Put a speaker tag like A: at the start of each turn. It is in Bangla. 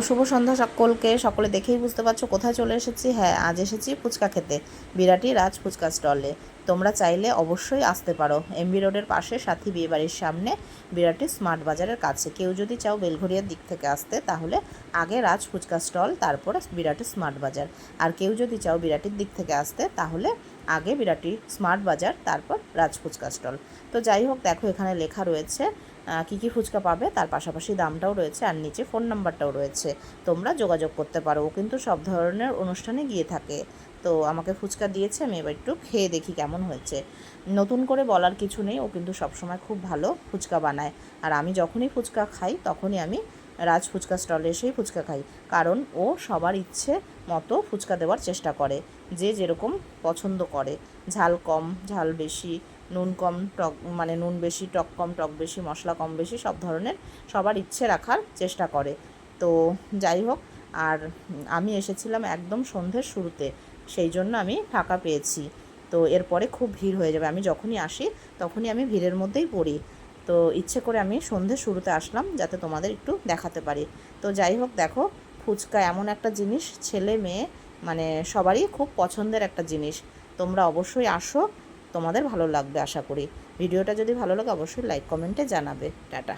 A: শুভ সন্ধ্যা সকলকে। সকলে দেখেই বুঝতে পারছো কোথায় চলে এসেছি। হ্যাঁ, আজ এসেছি ফুচকা খেতে, বিরাটি রাজ ফুচকা স্টলে। তোমরা চাইলে অবশ্যই আসতে পারো। এমবি রোডের পাশে, সাথী বিয়েবাড়ির সামনে, বিরাটি স্মার্ট বাজারের কাছে। কেউ যদি চাও বেলঘরিয়ার দিক থেকে আসতে, তাহলে আগে রাজ ফুচকা স্টল, তারপরে বিরাটি স্মার্ট বাজার। আর কেউ যদি চাও বিরাটির দিক থেকে আসতে, তাহলে আগে বিরাটি স্মার্ট বাজার, তারপর রাজ ফুচকা স্টল। তো যাই হোক, দেখো এখানে লেখা রয়েছে কী কী ফুচকা পাবে, তার পাশাপাশি দামটাও রয়েছে, আর নিচে ফোন নাম্বারটাও রয়েছে। তোমরা যোগাযোগ করতে পারো। ও কিন্তু সব ধরনের অনুষ্ঠানে গিয়ে থাকে। তো আমাকে ফুচকা দিয়েছে, আমি এবার একটু খেয়ে দেখি কেমন হয়েছে। নতুন করে বলার কিছু নেই, ও কিন্তু সবসময় খুব ভালো ফুচকা বানায়। আর আমি যখনই ফুচকা খাই, তখনই আমি রাজ ফুচকা স্টলে এসেই ফুচকা খাই, কারণ ও সবার ইচ্ছে মতো ফুচকা দেওয়ার চেষ্টা করে, যে যেরকম পছন্দ করে। ঝাল কম, ঝাল বেশি, নুন কম, টক মানে নুন বেশি, টক কম, টক বেশি, মশলা কম বেশি, সব ধরনের সবার ইচ্ছে রাখার চেষ্টা করে। তো যাই হোক, আর আমি এসেছিলাম একদম সন্ধ্যের শুরুতে, সেই জন্য আমি ফাঁকা পেয়েছি। তো এরপরে খুব ভিড় হয়ে যাবে, আমি যখনই আসি তখনই আমি ভিড়ের মধ্যেই পড়ি। তো ইচ্ছে করে আমি সন্ধ্যের শুরুতে আসলাম, যাতে তোমাদের একটু দেখাতে পারি। তো যাই হোক, দেখো ফুচকা এমন একটা জিনিস, ছেলে মেয়ে মানে সবারই খুব পছন্দের একটা জিনিস। তোমরা অবশ্যই আসো, তোমাদের ভালো লাগবে আশা করি। ভিডিওটা যদি ভালো লাগে অবশ্যই লাইক কমেন্টে জানাবে। টাটা।